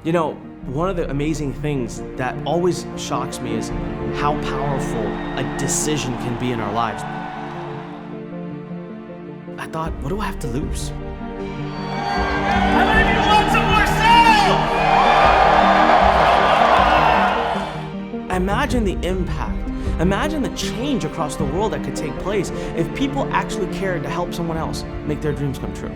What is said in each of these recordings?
You know, one of the amazing things that always shocks me is how powerful a decision can be in our lives. I thought, what do I have to lose? How many of you want some more sales? Imagine the impact. Imagine the change across the world that could take place if people actually cared to help someone else make their dreams come true.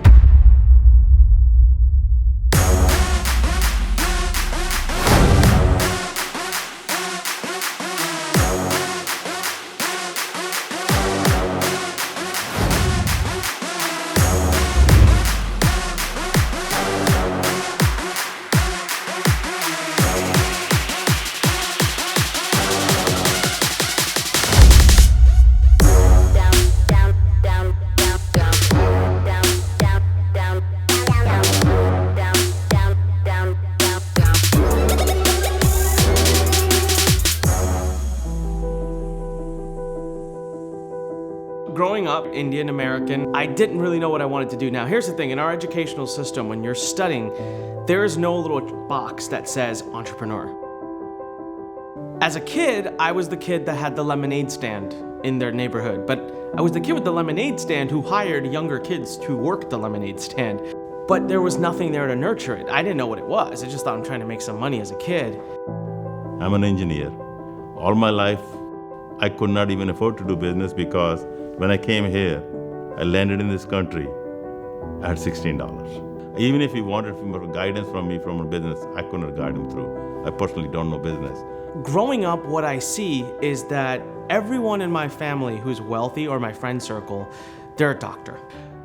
Growing up Indian American, I didn't really know what I wanted to do. Now, here's the thing, in our educational system, when you're studying, there is no little box that says entrepreneur. As a kid, I was the kid that had the lemonade stand in their neighborhood, but I was the kid with the lemonade stand who hired younger kids to work the lemonade stand. But there was nothing there to nurture it. I didn't know what it was. I just thought I'm trying to make some money as a kid. I'm an engineer. All my life, I could not even afford to do business because when I came here, I landed in this country, I had $16. Even if he wanted more guidance from me from a business, I couldn't guide him through. I personally don't know business. Growing up, what I see is that everyone in my family who's wealthy or my friend circle, they're a doctor.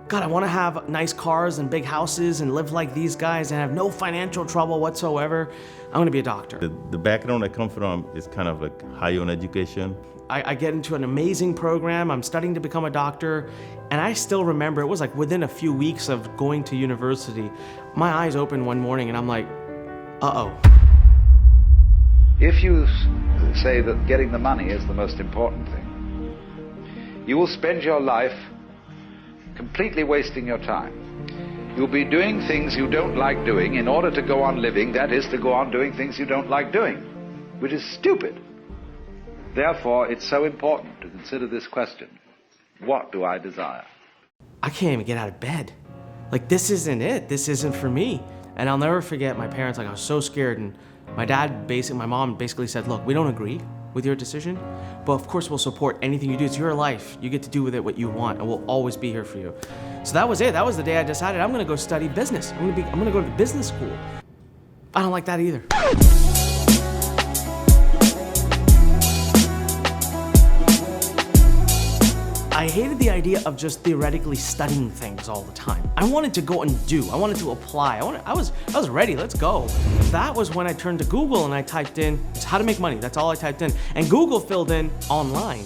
God, I want to have nice cars and big houses and live like these guys and have no financial trouble whatsoever. I'm going to be a doctor. The background I come from is kind of like high on education. I get into an amazing program. I'm studying to become a doctor. And I still remember, it was like within a few weeks of going to university, my eyes opened one morning and I'm like, uh-oh. If you say that getting the money is the most important thing, you will spend your life completely wasting your time. You'll be doing things you don't like doing in order to go on living, that is, to go on doing things you don't like doing, which is stupid. Therefore, it's so important to consider this question: what do I desire? I can't even get out of bed. Like, this isn't it. This isn't for me. And I'll never forget my parents, like, I was so scared. And my mom basically said, look, we don't agree with your decision, but of course we'll support anything you do. It's your life. You get to do with it what you want, and we'll always be here for you. So that was it. That was the day I decided I'm gonna go study business. I'm gonna go to business school. I don't like that either. I hated the idea of just theoretically studying things all the time. I wanted to go and do. I wanted to apply. I was ready. Let's go. That was when I turned to Google and I typed in how to make money. That's all I typed in. And Google filled in online.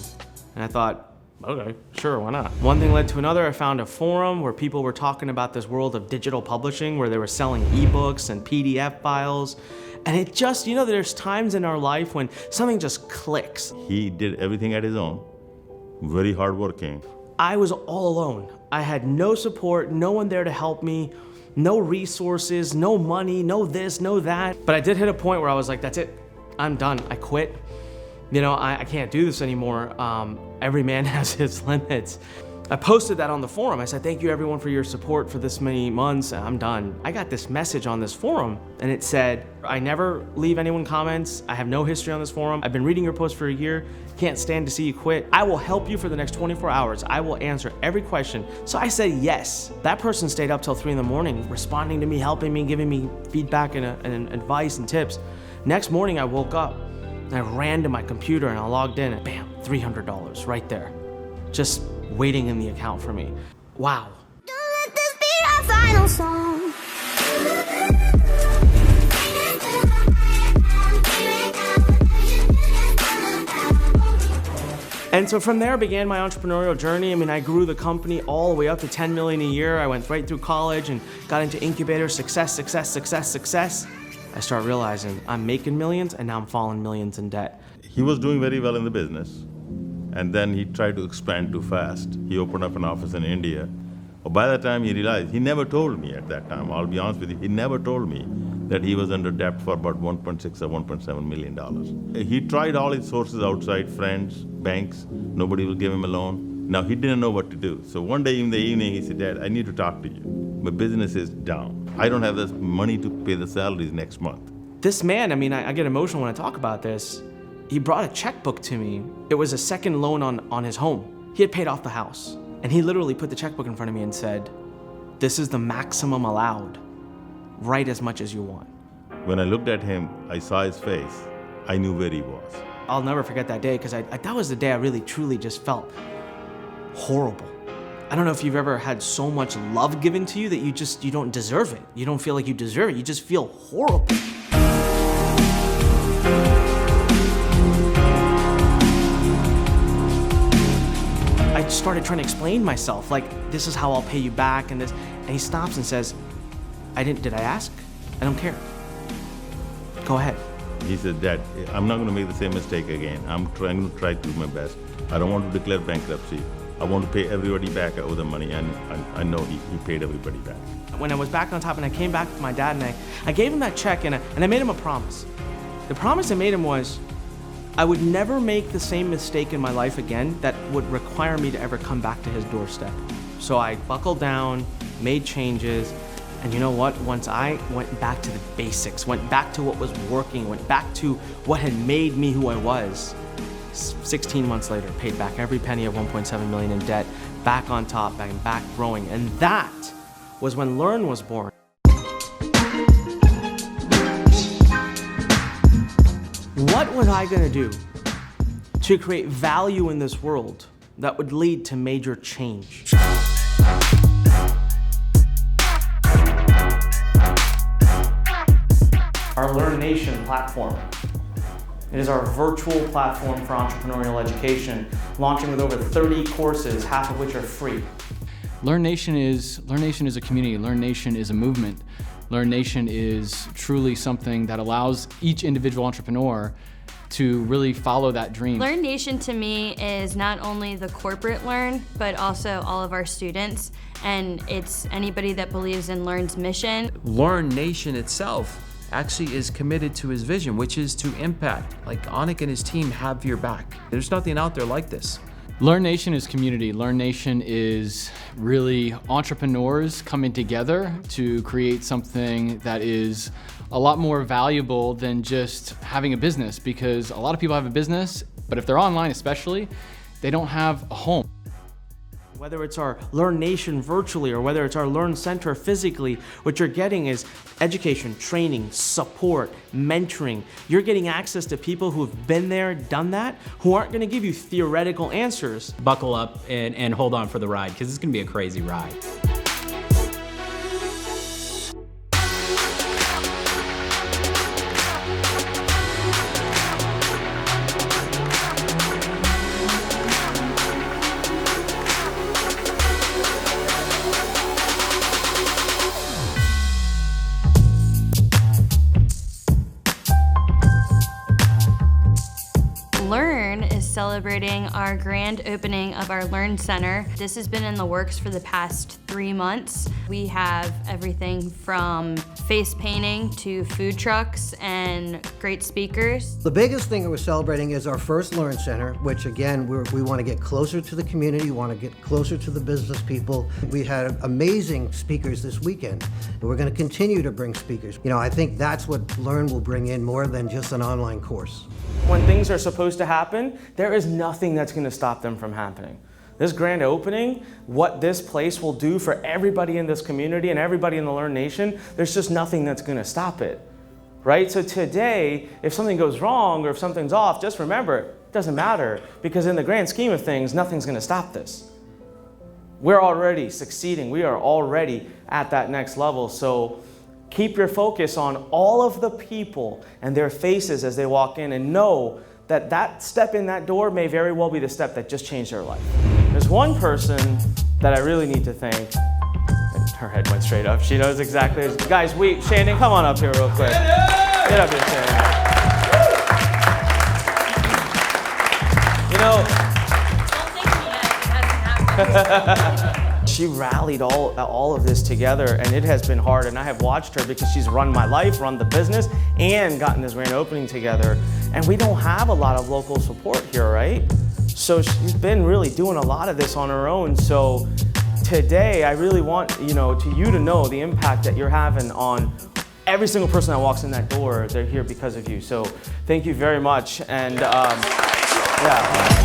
And I thought, okay, sure, why not? One thing led to another. I found a forum where people were talking about this world of digital publishing, where they were selling ebooks and PDF files. And it just, you know, there's times in our life when something just clicks. He did everything at his own. Very hardworking. I was all alone. I had no support, no one there to help me, no resources, no money, no this, no that. But I did hit a point where I was like, that's it, I'm done, I quit. You know, I can't do this anymore. Every man has his limits. I posted that on the forum. I said, thank you everyone for your support for this many months. I'm done. I got this message on this forum and it said, I never leave anyone comments. I have no history on this forum. I've been reading your posts for a year. Can't stand to see you quit. I will help you for the next 24 hours. I will answer every question. So I said yes. That person stayed up till 3 in the morning, responding to me, helping me, giving me feedback and advice and tips. Next morning I woke up and I ran to my computer and I logged in and bam, $300 right there. Just waiting in the account for me. Wow. Don't let this be our final song. And so from there began my entrepreneurial journey. I mean, I grew the company all the way up to 10 million a year. I went right through college and got into incubator, success. I started realizing I'm making millions and now I'm falling millions in debt. He was doing very well in the business. And then he tried to expand too fast. He opened up an office in India. By the time he realized, he never told me at that time, I'll be honest with you, he never told me that he was under debt for about 1.6 or 1.7 million dollars. He tried all his sources outside, friends, banks, nobody will give him a loan. Now he didn't know what to do. So one day in the evening he said, Dad, I need to talk to you. My business is down. I don't have this money to pay the salaries next month. This man, I mean, I get emotional when I talk about this. He brought a checkbook to me. It was a second loan on his home. He had paid off the house. And he literally put the checkbook in front of me and said, this is the maximum allowed. Write as much as you want. When I looked at him, I saw his face. I knew where he was. I'll never forget that day because that was the day I really, truly just felt horrible. I don't know if you've ever had so much love given to you that you don't deserve it. You don't feel like you deserve it. You just feel horrible. I started trying to explain myself, like, this is how I'll pay you back and this. And he stops and says, did I ask? I don't care. Go ahead. He said, Dad, I'm not going to make the same mistake again. I'm going to try to do my best. I don't want to declare bankruptcy. I want to pay everybody back. I owe them money, and I know he paid everybody back. When I was back on top and I came back to my dad and I gave him that check and I made him a promise. The promise I made him was I would never make the same mistake in my life again that would require me to ever come back to his doorstep. So I buckled down, made changes, and you know what? Once I went back to the basics, went back to what was working, went back to what had made me who I was, 16 months later, paid back every penny of 1.7 million in debt, back on top, back growing. And that was when Lurn was born. What was I gonna do to create value in this world that would lead to major change? Our Lurn Nation platform. It is our virtual platform for entrepreneurial education, launching with over 30 courses, half of which are free. Lurn Nation is a community. Lurn Nation is a movement. Lurn Nation is truly something that allows each individual entrepreneur to really follow that dream. Lurn Nation to me is not only the corporate Lurn, but also all of our students, and it's anybody that believes in Lurn's mission. Lurn Nation itself actually is committed to his vision, which is to impact. Like Anik and his team have your back. There's nothing out there like this. Lurn Nation is community. Lurn Nation is really entrepreneurs coming together to create something that is a lot more valuable than just having a business, because a lot of people have a business, but if they're online especially, they don't have a home. Whether it's our Lurn Nation virtually or whether it's our Lurn Center physically, what you're getting is education, training, support, mentoring. You're getting access to people who have been there, done that, who aren't gonna give you theoretical answers. Buckle up and hold on for the ride, because it's gonna be a crazy ride. Lurn is celebrating our grand opening of our Lurn Center. This has been in the works for the past 3 months. We have everything from face painting to food trucks and great speakers. The biggest thing that we're celebrating is our first Lurn Center, which again, we want to get closer to the community, want to get closer to the business people. We had amazing speakers this weekend, and we're going to continue to bring speakers. You know, I think that's what Lurn will bring in more than just an online course. When things are supposed to happen, there is nothing that's gonna stop them from happening. This grand opening, what this place will do for everybody in this community and everybody in the Lurn Nation, there's just nothing that's gonna stop it, right? So today, if something goes wrong or if something's off, just remember, it doesn't matter, because in the grand scheme of things, nothing's gonna stop this. We're already succeeding. We are already at that next level. So keep your focus on all of the people and their faces as they walk in, and know that that step in that door may very well be the step that just changed their life. There's one person that I really need to thank. And her head went straight up. She knows exactly. Guys, Shannon, come on up here real quick. Get up here, Shannon. You know, Don't thank me yet, it hasn't happened. she rallied all of this together, and it has been hard, and I have watched her because she's run my life, run the business, and gotten this grand opening together. And we don't have a lot of local support here, right? So she's been really doing a lot of this on her own. So today, I really want you to know the impact that you're having on every single person that walks in that door. They're here because of you. So thank you very much. And yeah.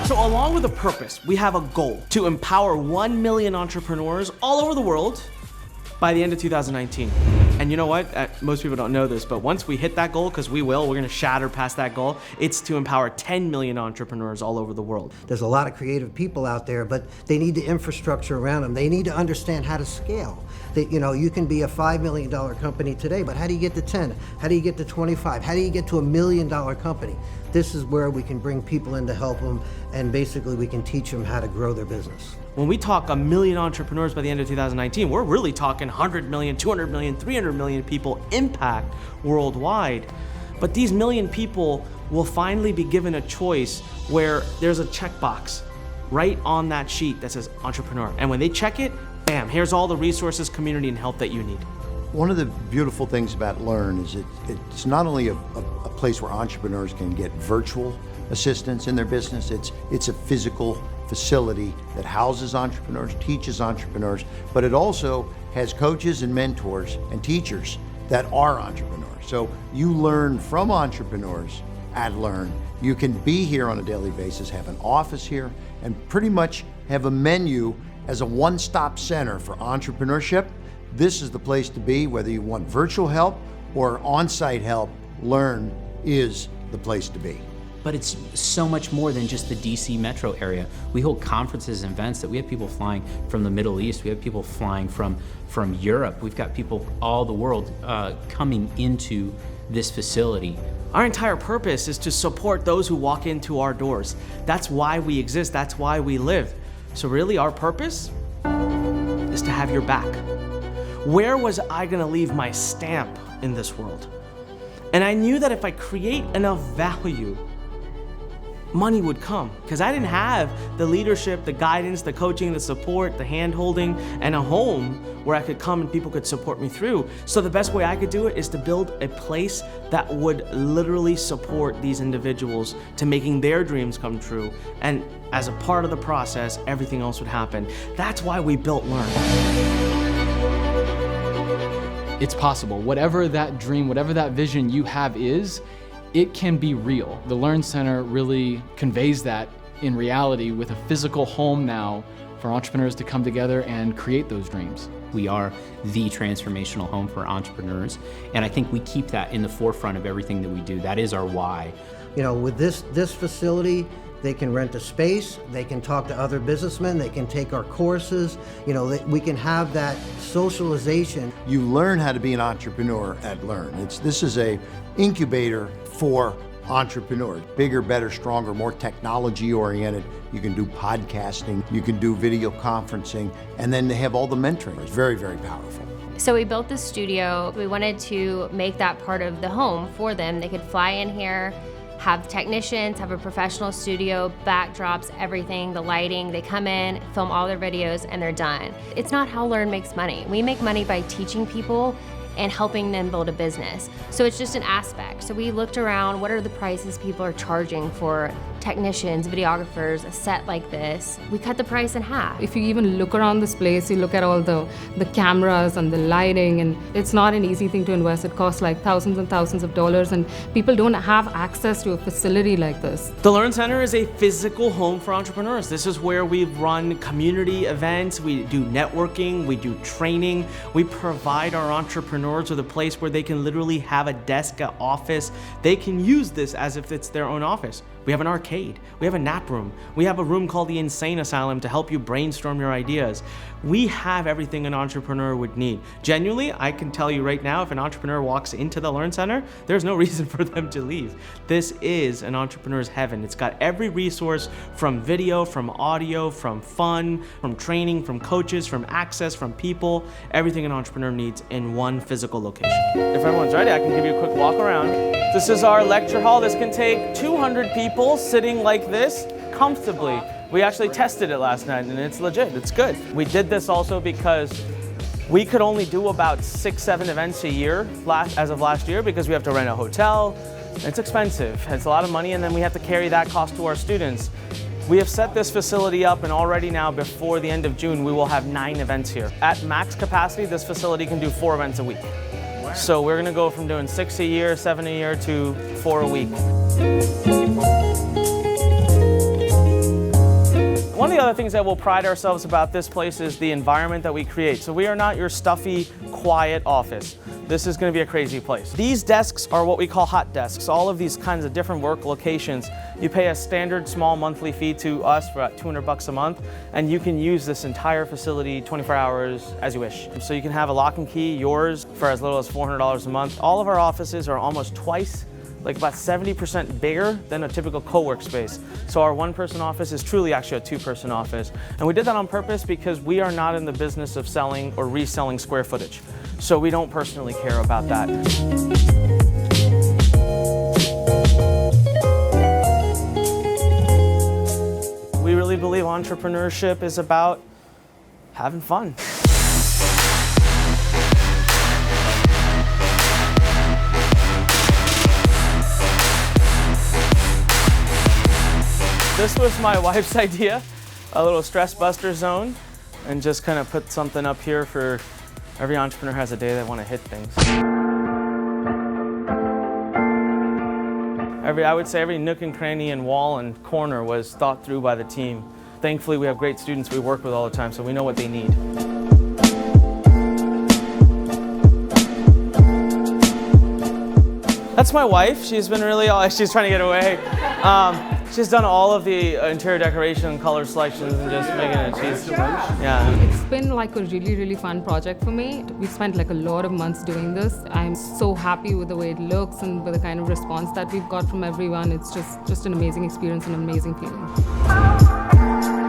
So along with a purpose, we have a goal to empower 1 million entrepreneurs all over the world by the end of 2019. And you know what? Most people don't know this, but once we hit that goal, because we're gonna shatter past that goal, it's to empower 10 million entrepreneurs all over the world. There's a lot of creative people out there, but they need the infrastructure around them. They need to understand how to scale. You can be a $5 million company today, but how do you get to 10? How do you get to 25? How do you get to $1 million company? This is where we can bring people in to help them, and basically we can teach them how to grow their business. When we talk 1 million entrepreneurs by the end of 2019, we're really talking 100 million, 200 million, 300 million people impact worldwide. But these million people will finally be given a choice where there's a checkbox right on that sheet that says entrepreneur. And when they check it, bam, here's all the resources, community, and help that you need. One of the beautiful things about Lurn is it's not only a place where entrepreneurs can get virtual assistance in their business, it's a physical facility that houses entrepreneurs, teaches entrepreneurs, but it also has coaches and mentors and teachers that are entrepreneurs. So you learn from entrepreneurs at Lurn. You can be here on a daily basis, have an office here, and pretty much have a menu as a one-stop center for entrepreneurship. This is the place to be, whether you want virtual help or on-site help. Lurn is the place to be. But it's so much more than just the DC metro area. We hold conferences and events that we have people flying from the Middle East. We have people flying from Europe. We've got people all the world coming into this facility. Our entire purpose is to support those who walk into our doors. That's why we exist. That's why we live. So really, our purpose is to have your back. Where was I gonna leave my stamp in this world? And I knew that if I create enough value, money would come, because I didn't have the leadership, the guidance, the coaching, the support, the hand-holding, and a home where I could come and people could support me through. So the best way I could do it is to build a place that would literally support these individuals to making their dreams come true. And as a part of the process, everything else would happen. That's why we built Lurn. It's possible. Whatever that dream, whatever that vision you have is, it can be real. The Lurn Center really conveys that in reality with a physical home now for entrepreneurs to come together and create those dreams. We are the transformational home for entrepreneurs, and I think we keep that in the forefront of everything that we do. That is our why. With this facility, they can rent a space, they can talk to other businessmen, they can take our courses, we can have that socialization. You learn how to be an entrepreneur at Lurn. This is a incubator for entrepreneurs. Bigger, better, stronger, more technology oriented. You can do podcasting, you can do video conferencing, and then they have all the mentoring. It's very, very powerful. So we built this studio. We wanted to make that part of the home for them. They could fly in here, have technicians, have a professional studio, backdrops, everything, the lighting. They come in, film all their videos, and they're done. It's not how Lurn makes money. We make money by teaching people and helping them build a business. So it's just an aspect. So we looked around, what are the prices people are charging for technicians, videographers, a set like this? We cut the price in half. If you even look around this place, you look at all the cameras and the lighting, and it's not an easy thing to invest. It costs like thousands and thousands of dollars, and people don't have access to a facility like this. The Lurn Center is a physical home for entrepreneurs. This is where we run community events, we do networking, we do training, we provide our entrepreneurs with a place where they can literally have a desk, an office. They can use this as if it's their own office. We We have an arcade. We have a nap room. We have a room called the Insane Asylum to help you brainstorm your ideas. We have everything an entrepreneur would need. Genuinely, I can tell you right now, if an entrepreneur walks into the Lurn Center, there's no reason for them to leave. This is an entrepreneur's heaven. It's got every resource from video, from audio, from fun, from training, from coaches, from access, from people, everything an entrepreneur needs in one physical location. If everyone's ready, I can give you a quick walk around. This is our lecture hall. This can take 200 people sitting like this comfortably. We actually tested it last night and it's legit, it's good. We did this also because we could only do about 6-7 events a year as of last year because we have to rent a hotel. It's expensive, it's a lot of money, and then we have to carry that cost to our students. We have set this facility up, and already now before the end of June, we will have 9 events here. At max capacity, this facility can do 4 events a week. So we're gonna go from doing 6 a year, 7 a year to 4 a week. One of the other things that we'll pride ourselves about this place is the environment that we create. So we are not your stuffy, quiet office. This is going to be a crazy place. These desks are what we call hot desks. All of these kinds of different work locations. You pay a standard small monthly fee to us for about $200 a month, and you can use this entire facility 24 hours as you wish. So you can have a lock and key, yours, for as little as $400 a month. All of our offices are almost twice, like about 70% bigger than a typical co-work space. So our one-person office is truly actually a 2-person office. And we did that on purpose because we are not in the business of selling or reselling square footage. So we don't personally care about that. We really believe entrepreneurship is about having fun. This was my wife's idea, a little stress buster zone, and just kind of put something up here for every entrepreneur has a day they want to hit things. I would say every nook and cranny and wall and corner was thought through by the team. Thankfully, we have great students we work with all the time, so we know what they need. That's my wife. She's been really, she's trying to get away. She's done all of the interior decoration and color selections and just making it. Yeah. It's been like a really, really fun project for me. We spent like a lot of months doing this. I'm so happy with the way it looks and with the kind of response that we've got from everyone. It's just an amazing experience and an amazing feeling.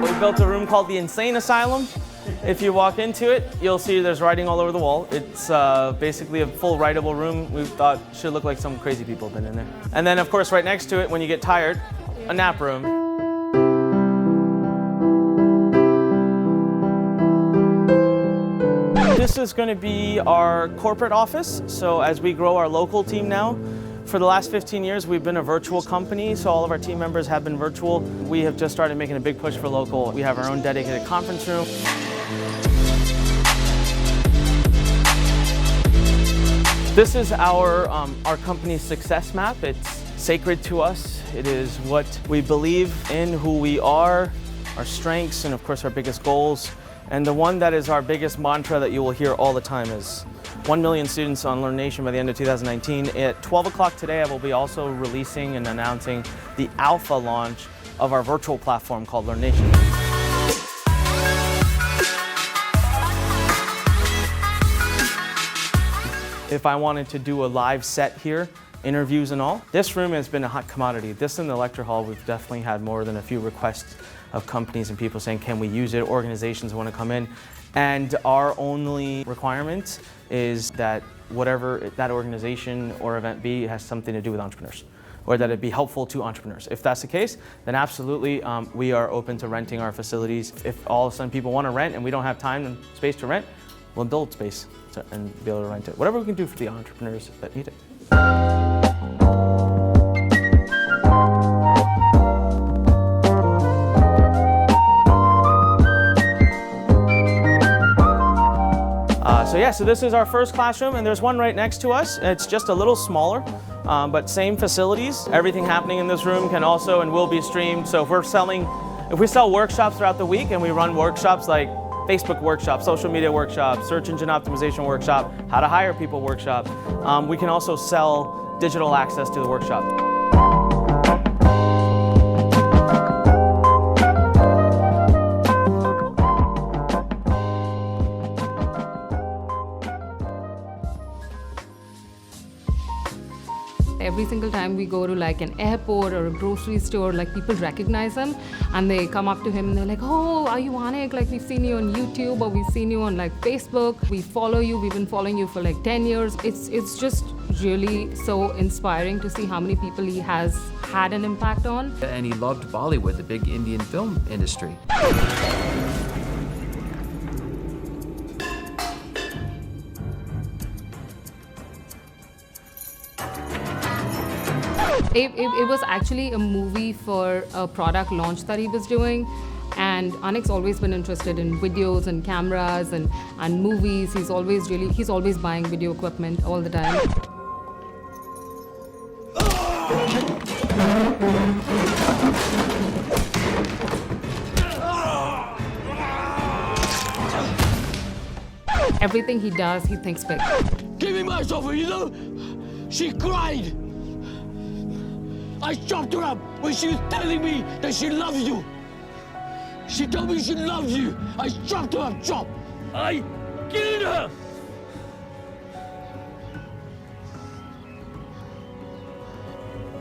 We built a room called the Insane Asylum. If you walk into it, you'll see there's writing all over the wall. It's basically a full writable room. We thought should look like some crazy people have been in there. And then, of course, right next to it, when you get tired, a nap room. This is going to be our corporate office. So as we grow our local team now, for the last 15 years, we've been a virtual company, so all of our team members have been virtual. We have just started making a big push for local. We have our own dedicated conference room. This is our company's success map. It's sacred to us. It is what we believe in, who we are, our strengths, and of course our biggest goals. And the one that is our biggest mantra that you will hear all the time is 1 million students on Lurn Nation by the end of 2019. At 12 o'clock today, I will be also releasing and announcing the alpha launch of our virtual platform called Lurn Nation. If I wanted to do a live set here, interviews and all, this room has been a hot commodity. This and the lecture hall, we've definitely had more than a few requests of companies and people saying, can we use it? Organizations want to come in. And our only requirement is that whatever that organization or event be has something to do with entrepreneurs, or that it be helpful to entrepreneurs. If that's the case, then absolutely we are open to renting our facilities. If all of a sudden people want to rent and we don't have time and space to rent, we'll build space and be able to rent it. Whatever we can do for the entrepreneurs that need it. So this is our first classroom, and there's one right next to us. It's just a little smaller, but same facilities. Everything happening in this room can also and will be streamed. So if we sell workshops throughout the week and we run workshops like Facebook workshop, social media workshop, search engine optimization workshop, how to hire people workshop, we can also sell digital access to the workshop. Every single time we go to like an airport or a grocery store, like people recognize him and they come up to him and they're like, oh, are you Anik? Like we've seen you on YouTube or we've seen you on like Facebook. We follow you. We've been following you for like 10 years. It's just really so inspiring to see how many people he has had an impact on. And he loved Bollywood, the big Indian film industry. It was actually a movie for a product launch that he was doing. And Anik's always been interested in videos and cameras and movies. He's always buying video equipment all the time. Everything he does, he thinks big. Give me my sofa, you know? She cried. I chopped her up when she was telling me that she loves you. She told me she loves you. I chopped her up, chop. I killed her.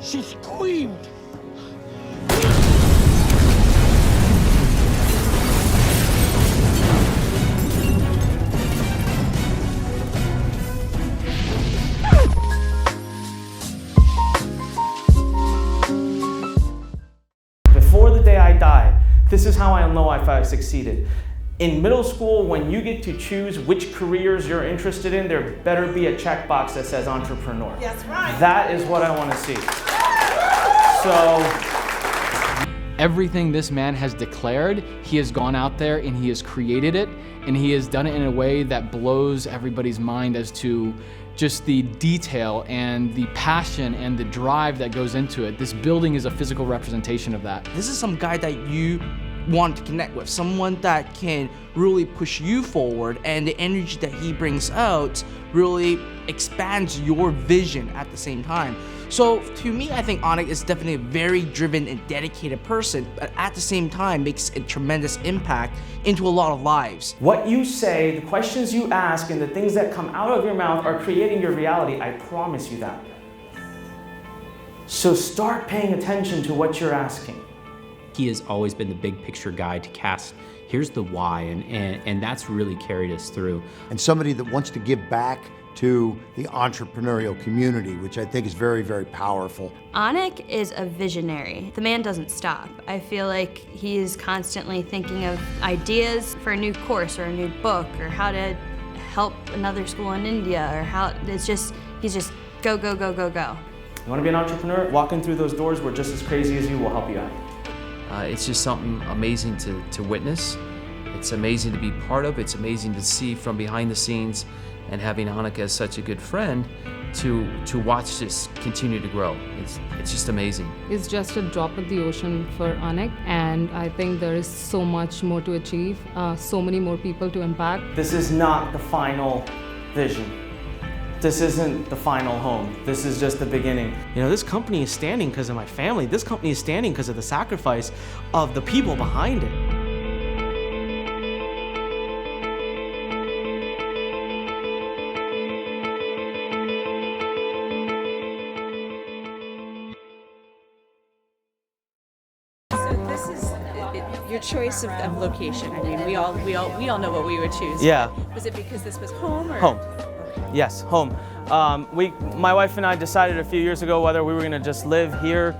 She screamed. Before the day I die, this is how I know if I succeeded. In middle school, when you get to choose which careers you're interested in, there better be a checkbox that says entrepreneur. That's right. That is what I want to see. So, everything this man has declared, he has gone out there and he has created it, and he has done it in a way that blows everybody's mind as to just the detail and the passion and the drive that goes into it. This building is a physical representation of that. This is some guy that you want to connect with, someone that can really push you forward, and the energy that he brings out really expands your vision at the same time. So to me, I think Anik is definitely a very driven and dedicated person, but at the same time makes a tremendous impact into a lot of lives. what you say, the questions you ask, and the things that come out of your mouth are creating your reality. I promise you that. So start paying attention to what you're asking. He has always been the big picture guy to cast, here's the why, and that's really carried us through. And somebody that wants to give back to the entrepreneurial community, which I think is very, very powerful. Anik is a visionary. The man doesn't stop. I feel like he's constantly thinking of ideas for a new course or a new book or how to help another school in India or how he's just go, go, go, go, go. You want to be an entrepreneur? Walking through those doors, we're just as crazy as you, will help you out. It's just something amazing to witness. It's amazing to be part of. It's amazing to see from behind the scenes, and having Anik as such a good friend to watch this continue to grow. It's just amazing. It's just a drop in the ocean for Anik, and I think there is so much more to achieve, so many more people to impact. This is not the final vision. This isn't the final home. This is just the beginning. You know, this company is standing because of my family. This company is standing because of the sacrifice of the people behind it. This is your choice of location. I mean, we all know what we would choose. Yeah. Was it because this was home or? Home. Yes, home. My wife and I decided a few years ago whether we were going to just live here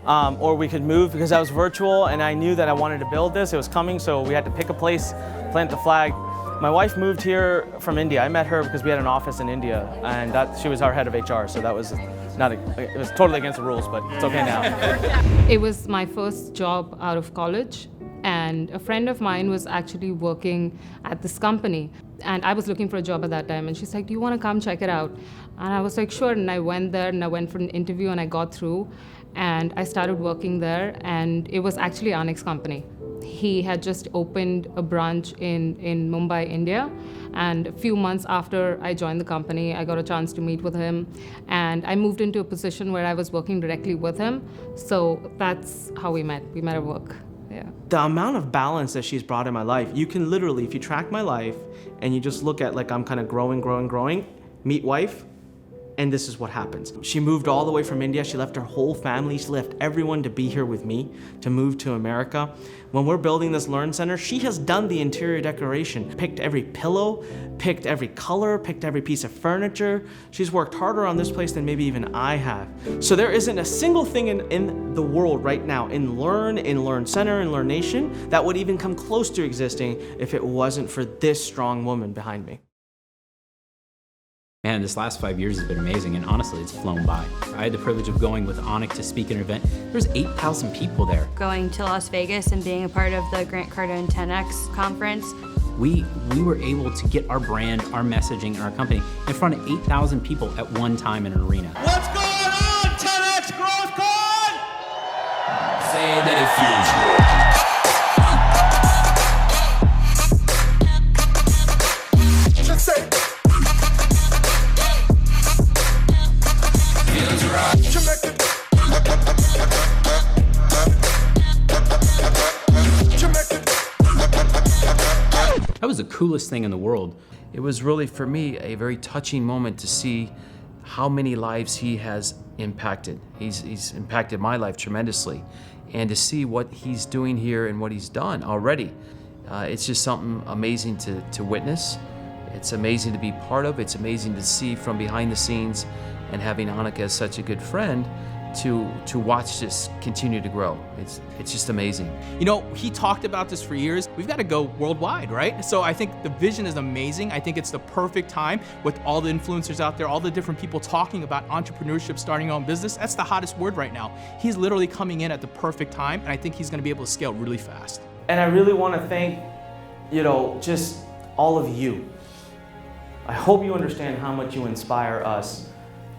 or we could move, because I was virtual and I knew that I wanted to build this. It was coming, so we had to pick a place, plant the flag. My wife moved here from India. I met her because we had an office in India, and she was our head of HR, so that was it was totally against the rules, but it's okay now. It was my first job out of college, and a friend of mine was actually working at this company. And I was looking for a job at that time, and she's like, do you want to come check it out? And I was like, sure, and I went there, and I went for an interview, and I got through, and I started working there, and it was actually Anik's company. He had just opened a branch in Mumbai, India, and a few months after I joined the company, I got a chance to meet with him, and I moved into a position where I was working directly with him, so that's how we met. We met at work. Yeah. The amount of balance that she's brought in my life, you can literally, if you track my life and you just look at like I'm kind of growing, meet wife, and this is what happens. She moved all the way from India. She left her whole family. She left everyone to be here with me, to move to America. When we're building this Lurn Center, she has done the interior decoration, picked every pillow, picked every color, picked every piece of furniture. She's worked harder on this place than maybe even I have. So there isn't a single thing in the world right now, in Lurn Center, in Lurn Nation, that would even come close to existing if it wasn't for this strong woman behind me. Man, this last 5 years has been amazing, and honestly, it's flown by. I had the privilege of going with Anik to speak at an event. There's 8,000 people there. Going to Las Vegas and being a part of the Grant Cardone 10X conference. We were able to get our brand, our messaging, and our company in front of 8,000 people at one time in an arena. What's going on, 10X Growth Con? Saying that it feels good. That was the coolest thing in the world. It was really, for me, a very touching moment to see how many lives he has impacted. He's impacted my life tremendously. And to see what he's doing here and what he's done already, it's just something amazing to witness. It's amazing to be part of. It's amazing to see from behind the scenes, and having Anik as such a good friend to watch this continue to grow. It's just amazing. You know, he talked about this for years. We've got to go worldwide, right? So I think the vision is amazing. I think it's the perfect time with all the influencers out there, all the different people talking about entrepreneurship, starting your own business. That's the hottest word right now. He's literally coming in at the perfect time, and I think he's going to be able to scale really fast. And I really want to thank, just all of you. I hope you understand how much you inspire us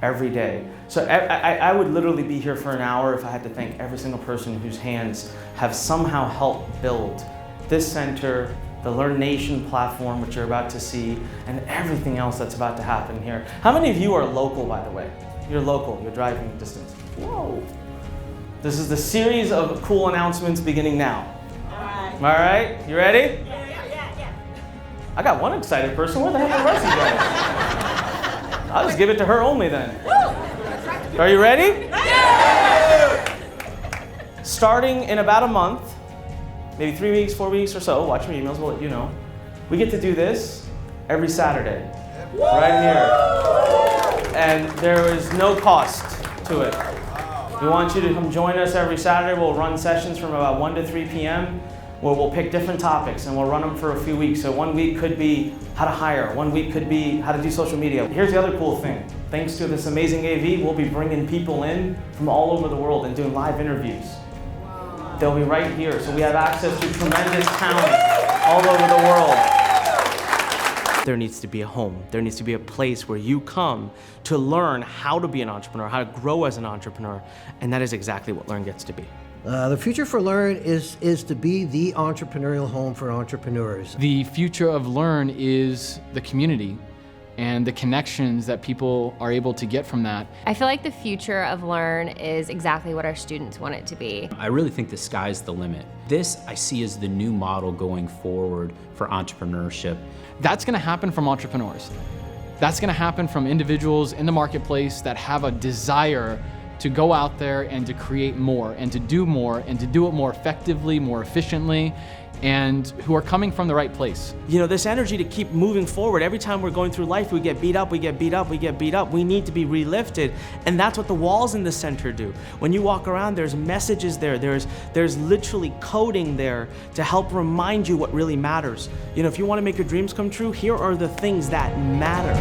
every day. So I would literally be here for an hour if I had to thank every single person whose hands have somehow helped build this center, the Lurn Nation platform, which you're about to see, and everything else that's about to happen here. How many of you are local, by the way? You're local, you're driving distance. Whoa. This is the series of cool announcements beginning now. All right, you ready? Yeah. I got one excited person. Where the heck are the rest of you guys? I'll just give it to her only then. Are you ready? Yeah! Starting in about a month, maybe 3 weeks, 4 weeks or so, watch your emails, we'll let you know. We get to do this every Saturday, right here. And there is no cost to it. We want you to come join us every Saturday. We'll run sessions from about 1 to 3 p.m. where we'll pick different topics and we'll run them for a few weeks. So 1 week could be how to hire, 1 week could be how to do social media. Here's the other cool thing. Thanks to this amazing AV, we'll be bringing people in from all over the world and doing live interviews. They'll be right here. So we have access to tremendous talent all over the world. There needs to be a home. There needs to be a place where you come to learn how to be an entrepreneur, how to grow as an entrepreneur. And that is exactly what Lurn gets to be. The future for Lurn is to be the entrepreneurial home for entrepreneurs. The future of Lurn is the community and the connections that people are able to get from that. I feel like the future of Lurn is exactly what our students want it to be. I really think the sky's the limit. This I see as the new model going forward for entrepreneurship. That's going to happen from entrepreneurs. That's going to happen from individuals in the marketplace that have a desire to go out there and to create more and to do it more effectively, more efficiently, and who are coming from the right place. This energy to keep moving forward. Every time we're going through life, we get beat up, we get beat up, we get beat up. We need to be relifted, and that's what the walls in the center do. When you walk around, there's messages there. There's literally coding there to help remind you what really matters. If you want to make your dreams come true, here are the things that matter.